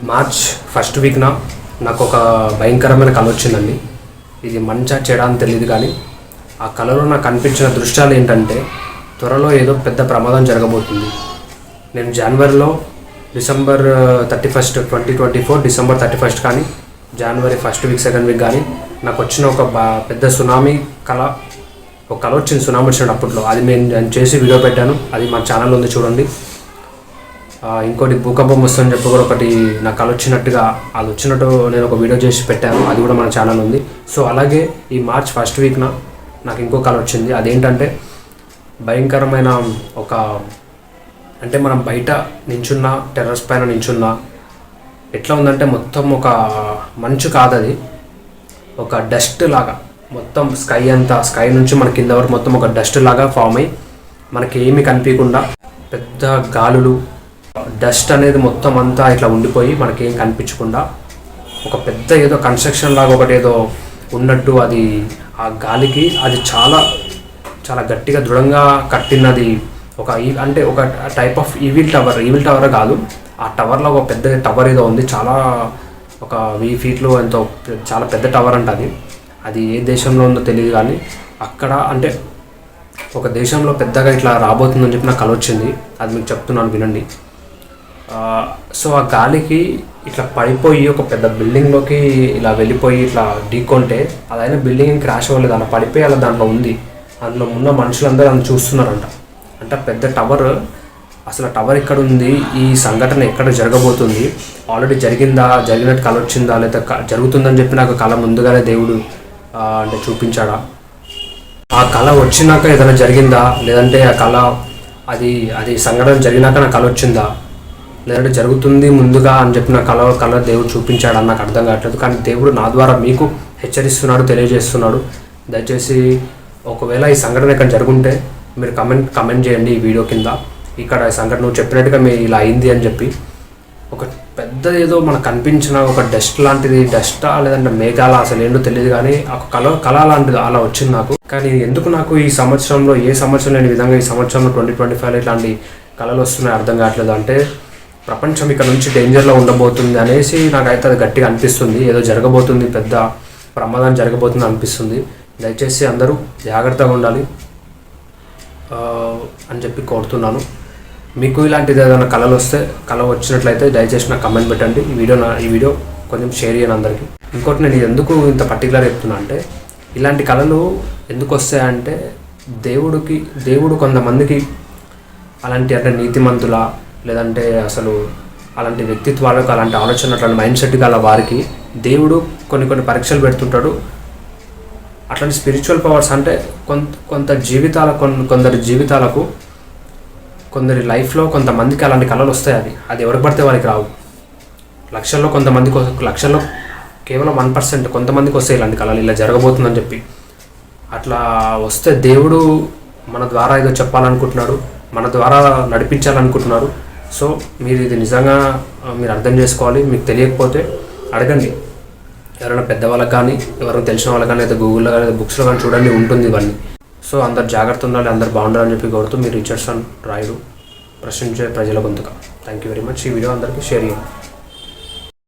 March first వీక్న నాకు ఒక భయంకరమైన కళ వచ్చిందండి. ఇది మంచా చెడా అని తెలియదు, కానీ ఆ కళలో నాకు కనిపించిన దృశ్యాలు ఏంటంటే త్వరలో ఏదో పెద్ద ప్రమాదం జరగబోతుంది. నేను జనవరిలో డిసెంబర్ 31, 2024 డిసెంబర్ 31 కానీ జనవరి ఫస్ట్ వీక్ సెకండ్ వీక్ కానీ నాకు వచ్చిన ఒక పెద్ద సునామీ ఒక కళ వచ్చింది. సునామీ వచ్చినప్పుడు అప్పట్లో అది నేను చేసి వీడియో పెట్టాను, అది మా ఛానల్లో ఉంది, చూడండి. ఇంకోటి భూకంపం వస్తుందని చెప్పి కూడా ఒకటి నాకు కళ వచ్చినట్టుగా అది వచ్చినట్టు నేను ఒక వీడియో చేసి పెట్టాను, అది కూడా మన ఛానల్ ఉంది. సో అలాగే ఈ మార్చ్ ఫస్ట్ వీక్న నాకు ఇంకో కళ వచ్చింది. అదేంటంటే భయంకరమైన అంటే మనం బయట నించున్న టెర్రస్ పైన నించున్న ఎట్లా ఉందంటే మొత్తం ఒక మంచు కాదు, అది ఒక డస్ట్ లాగా మొత్తం స్కై నుంచి మన కింద వరకు మొత్తం ఒక డస్ట్ లాగా ఫామ్ అయ్యి మనకి ఏమీ కనిపించకుండా పెద్ద గాలులు డస్ట్ అనేది మొత్తం అంతా ఇట్లా ఉండిపోయి మనకేం కనిపించకుండా ఒక పెద్ద ఏదో కన్స్ట్రక్షన్ లాగా ఒకటి ఏదో ఉన్నట్టు, అది ఆ గాలికి అది చాలా చాలా గట్టిగా దృఢంగా కట్టినది. అంటే ఒక టైప్ ఆఫ్ ఈవిల్ టవర్ కాదు, ఆ టవర్లో ఒక పెద్ద టవర్ ఏదో ఉంది, చాలా ఒక 1000 ఫీట్లు ఎంతో చాలా పెద్ద టవర్ అంట. అది ఏ దేశంలో ఉందో తెలియదు, కానీ అక్కడ అంటే ఒక దేశంలో పెద్దగా ఇట్లా రాబోతుందని చెప్పి నాకు కల వచ్చింది. అది మీకు చెప్తున్నాను, వినండి. సో ఆ గాలికి ఇట్లా పడిపోయి ఒక పెద్ద బిల్డింగ్లోకి ఇలా వెళ్ళిపోయి ఇట్లా ఢీకొంటే అదైనా బిల్డింగ్ క్రాష్ అవ్వలేదు, అలా పడిపోయి అలా దాంట్లో ఉంది. అందులో ఉన్న మనుషులందరూ అందులో చూస్తున్నారంట. అంటే పెద్ద టవర్, అసలు టవర్ ఎక్కడ ఉంది, ఈ సంఘటన ఎక్కడ జరగబోతుంది, ఆల్రెడీ జరిగినట్టు కళ వచ్చిందా లేదా జరుగుతుందని చెప్పి నాకు కళ ముందుగానే దేవుడు అంటే చూపించాడా, ఆ కళ వచ్చినాక ఏదైనా జరిగిందా, లేదంటే ఆ కళ అది సంఘటన జరిగినాక నాకు కళ వచ్చిందా, లేదంటే జరుగుతుంది ముందుగా అని చెప్పి నా కళ దేవుడు చూపించాడు అని నాకు అర్థం కావట్లేదు. కానీ దేవుడు నా ద్వారా మీకు హెచ్చరిస్తున్నాడు, తెలియజేస్తున్నాడు. దయచేసి ఒకవేళ ఈ సంఘటన ఇక్కడ జరుగుంటే మీరు కమెంట్ చేయండి ఈ వీడియో కింద. ఇక్కడ ఈ సంఘటన నువ్వు చెప్పినట్టుగా ఇలా అయింది అని చెప్పి ఒక పెద్ద ఏదో మనకు కనిపించిన ఒక డస్ట్ లాంటిది, డస్టా లేదంటే మేఘాల అసలు ఏంటో తెలియదు, కానీ ఒక కళ లాంటిది అలా వచ్చింది నాకు. కానీ ఎందుకు నాకు ఈ సంవత్సరంలో ఏ సంవత్సరం లేని విధంగా ఈ సంవత్సరంలో 2025 ఇట్లాంటి కళలు వస్తున్నాయి అర్థం కావట్లేదు. అంటే ప్రపంచం ఇక్కడ నుంచి డేంజర్లో ఉండబోతుంది అనేసి నాకైతే అది గట్టిగా అనిపిస్తుంది. ఏదో జరగబోతుంది, పెద్ద ప్రమాదం జరగబోతుంది అనిపిస్తుంది. దయచేసి అందరూ జాగ్రత్తగా ఉండాలి అని చెప్పి కోరుతున్నాను. మీకు ఇలాంటిది ఏదైనా కళ వచ్చినట్లయితే దయచేసి నాకు కమెంట్ పెట్టండి. ఈ వీడియో కొంచెం షేర్ చేయండి అందరికీ. ఇంకోటి, నేను ఎందుకు ఇంత పర్టికులర్ చెప్తున్నా అంటే ఇలాంటి కళలు ఎందుకు వస్తాయంటే దేవుడు కొంతమందికి అలాంటి అంటే నీతిమంతుల లేదంటే అసలు అలాంటి వ్యక్తిత్వాలకు అలాంటి ఆలోచన అట్లాంటి మైండ్ సెట్ గల వారికి దేవుడు కొన్ని పరీక్షలు పెడుతుంటాడు. అట్లాంటి స్పిరిచువల్ పవర్స్ అంటే కొందరి జీవితాలకు కొందరి లైఫ్లో కొంతమందికి అలాంటి కళలు వస్తాయి. అది ఎవరికి పడితే వారికి రావు. లక్షల్లో కేవలం 1% కొంతమందికి వస్తాయి ఇలాంటి కళలు, ఇలా జరగబోతుందని చెప్పి. అట్లా వస్తే దేవుడు మన ద్వారా ఏదో చెప్పాలనుకుంటున్నాడు, మన ద్వారా నడిపించాలనుకుంటున్నారు. సో మీరు ఇది నిజంగా మీరు అర్థం చేసుకోవాలి. మీకు తెలియకపోతే అడగండి, ఎవరైనా పెద్దవాళ్ళకి కానీ ఎవరైనా తెలిసిన వాళ్ళకి కానీ లేదా గూగుల్లో కానీ లేదా బుక్స్లో కానీ చూడండి, ఉంటుంది ఇవన్నీ. సో అందరు జాగ్రత్త ఉండాలి, అందరు బాగుండాలని చెప్పి కోరుతూ మీరు రిచర్డ్సన్ రాయుడు, ప్రశ్నించే ప్రజల గొంతుక. Thank you very much. ఈ వీడియో అందరికీ షేర్ చేయండి.